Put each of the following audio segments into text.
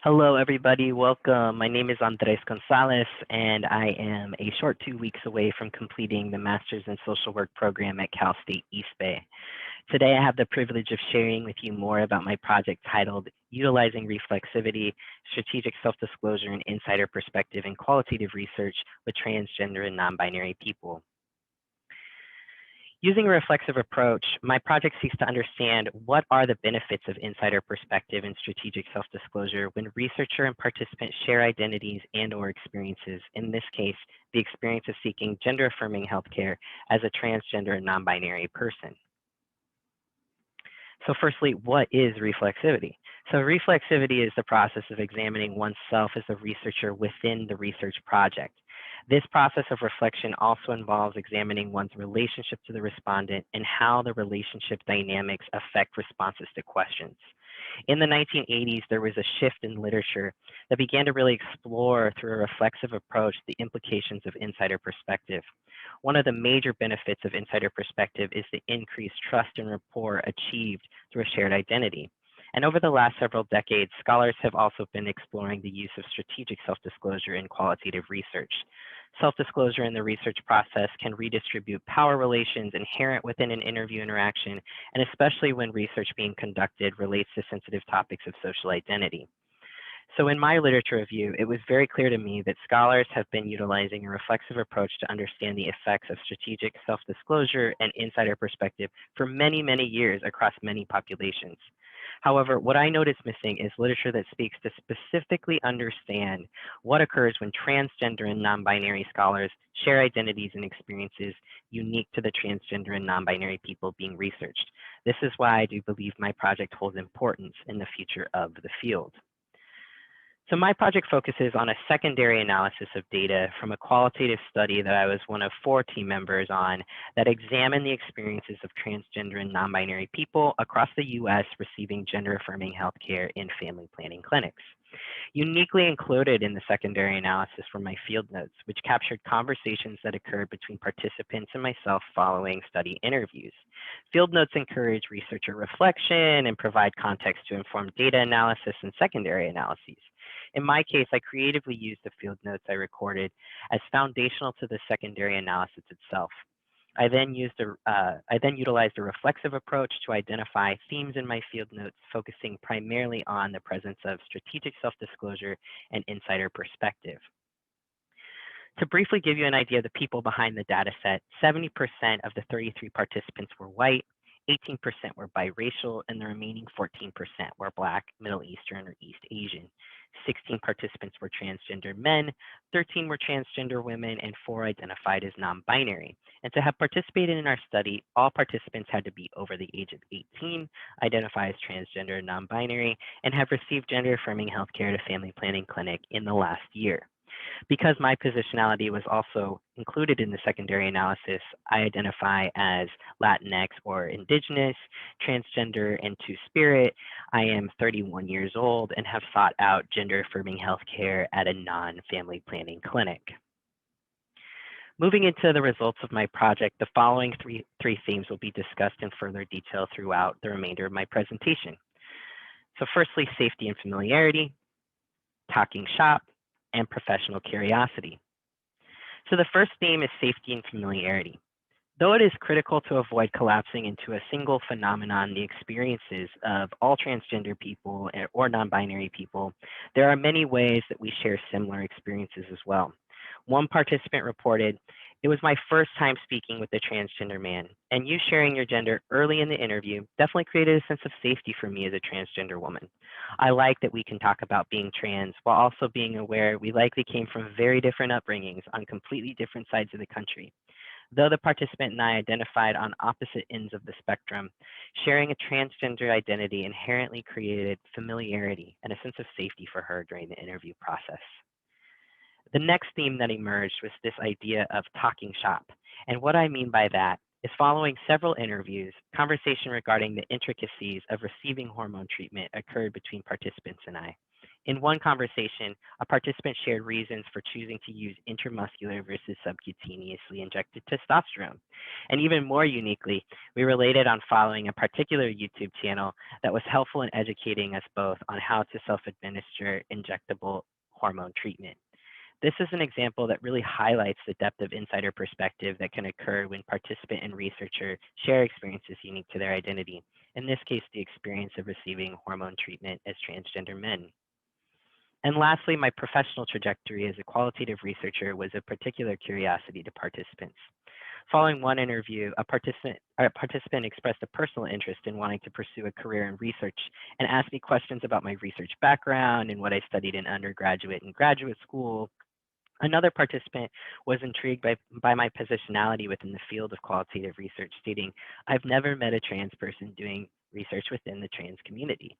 Hello, everybody. Welcome. My name is Andres Gonzalez, and I am a short 2 weeks away from completing the Master's in Social Work program at Cal State East Bay. Today, I have the privilege of sharing with you more about my project titled Utilizing Reflexivity, Strategic Self-Disclosure and Insider Perspective in Qualitative Research with Transgender and Non-Binary People. Using a reflexive approach, my project seeks to understand what are the benefits of insider perspective and strategic self-disclosure when researcher and participants share identities and/or experiences, in this case, the experience of seeking gender-affirming healthcare as a transgender and non-binary person. So firstly, what is reflexivity? So reflexivity is the process of examining oneself as a researcher within the research project. This process of reflection also involves examining one's relationship to the respondent and how the relationship dynamics affect responses to questions. In the 1980s, there was a shift in literature that began to really explore through a reflexive approach the implications of insider perspective. One of the major benefits of insider perspective is the increased trust and rapport achieved through a shared identity. And over the last several decades, scholars have also been exploring the use of strategic self-disclosure in qualitative research. Self-disclosure in the research process can redistribute power relations inherent within an interview interaction, and especially when research being conducted relates to sensitive topics of social identity. So in my literature review, it was very clear to me that scholars have been utilizing a reflexive approach to understand the effects of strategic self-disclosure and insider perspective for many, many years across many populations. However, what I notice missing is literature that speaks to specifically understand what occurs when transgender and non-binary scholars share identities and experiences unique to the transgender and non-binary people being researched. This is why I do believe my project holds importance in the future of the field. So my project focuses on a secondary analysis of data from a qualitative study that I was one of 4 team members on that examined the experiences of transgender and non-binary people across the US receiving gender-affirming healthcare in family planning clinics. Uniquely included in the secondary analysis were my field notes, which captured conversations that occurred between participants and myself following study interviews. Field notes encourage researcher reflection and provide context to inform data analysis and secondary analyses. In my case, I creatively used the field notes I recorded as foundational to the secondary analysis itself. I then utilized a reflexive approach to identify themes in my field notes, focusing primarily on the presence of strategic self-disclosure and insider perspective. To briefly give you an idea of the people behind the data set, 70% of the 33 participants were white, 18% were biracial, and the remaining 14% were Black, Middle Eastern, or East Asian. 16 participants were transgender men, 13 were transgender women, and 4 identified as non-binary. And to have participated in our study, all participants had to be over the age of 18, identify as transgender and non-binary, and have received gender-affirming healthcare at a family planning clinic in the last year. Because my positionality was also included in the secondary analysis, I identify as Latinx or Indigenous, transgender, and two-spirit. I am 31 years old and have sought out gender-affirming healthcare at a non-family planning clinic. Moving into the results of my project, the following three themes will be discussed in further detail throughout the remainder of my presentation. So firstly, safety and familiarity, talking shop, and professional curiosity. So the first theme is safety and familiarity. Though it is critical to avoid collapsing into a single phenomenon, the experiences of all transgender people or non-binary people, there are many ways that we share similar experiences as well. One participant reported, "It was my first time speaking with a transgender man, and you sharing your gender early in the interview definitely created a sense of safety for me as a transgender woman. I like that we can talk about being trans while also being aware we likely came from very different upbringings on completely different sides of the country. Though the participant and I identified on opposite ends of the spectrum, sharing a transgender identity inherently created familiarity and a sense of safety for her during the interview process." The next theme that emerged was this idea of talking shop. And what I mean by that is following several interviews, conversation regarding the intricacies of receiving hormone treatment occurred between participants and I. In one conversation, a participant shared reasons for choosing to use intramuscular versus subcutaneously injected testosterone. And even more uniquely, we related on following a particular YouTube channel that was helpful in educating us both on how to self-administer injectable hormone treatment. This is an example that really highlights the depth of insider perspective that can occur when participant and researcher share experiences unique to their identity. In this case, the experience of receiving hormone treatment as transgender men. And lastly, my professional trajectory as a qualitative researcher was of particular curiosity to participants. Following one interview, a participant expressed a personal interest in wanting to pursue a career in research and asked me questions about my research background and what I studied in undergraduate and graduate school. Another participant was intrigued by my positionality within the field of qualitative research, stating, "I've never met a trans person doing research within the trans community."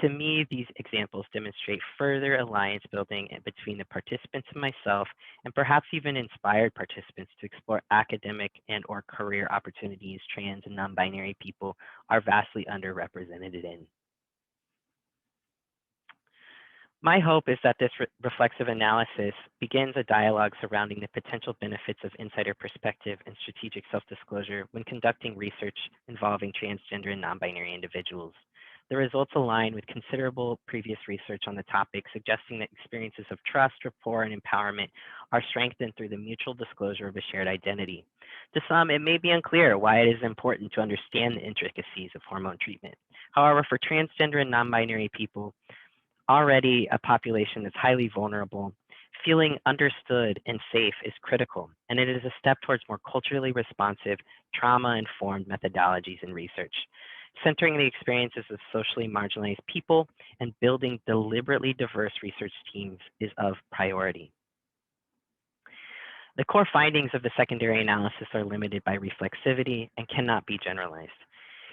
To me, these examples demonstrate further alliance building between the participants and myself, and perhaps even inspired participants to explore academic and or career opportunities trans and non-binary people are vastly underrepresented in. My hope is that this reflexive analysis begins a dialogue surrounding the potential benefits of insider perspective and strategic self-disclosure when conducting research involving transgender and non-binary individuals. The results align with considerable previous research on the topic, suggesting that experiences of trust, rapport, and empowerment are strengthened through the mutual disclosure of a shared identity. To some, it may be unclear why it is important to understand the intricacies of hormone treatment. However, for transgender and non-binary people, already a population that's highly vulnerable, feeling understood and safe is critical, and it is a step towards more culturally responsive, trauma-informed methodologies in research. Centering the experiences of socially marginalized people and building deliberately diverse research teams is of priority. The core findings of the secondary analysis are limited by reflexivity and cannot be generalized.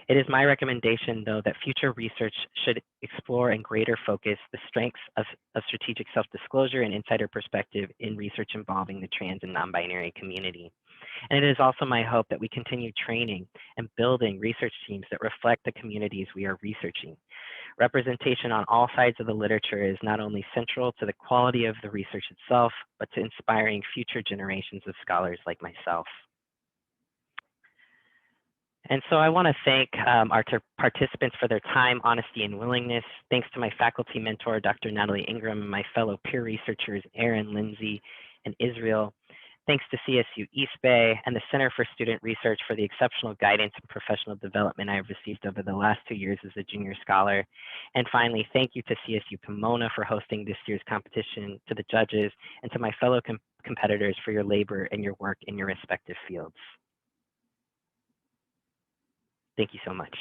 It is my recommendation, though, that future research should explore in greater focus the strengths of strategic self-disclosure and insider perspective in research involving the trans and non-binary community. And it is also my hope that we continue training and building research teams that reflect the communities we are researching. Representation on all sides of the literature is not only central to the quality of the research itself, but to inspiring future generations of scholars like myself. And so I want to thank our participants for their time, honesty, and willingness. Thanks to my faculty mentor, Dr. Natalie Ingram, and my fellow peer researchers, Aaron, Lindsay, and Israel. Thanks to CSU East Bay and the Center for Student Research for the exceptional guidance and professional development I have received over the last 2 years as a junior scholar. And finally, thank you to CSU Pomona for hosting this year's competition, to the judges, and to my fellow competitors for your labor and your work in your respective fields. Thank you so much.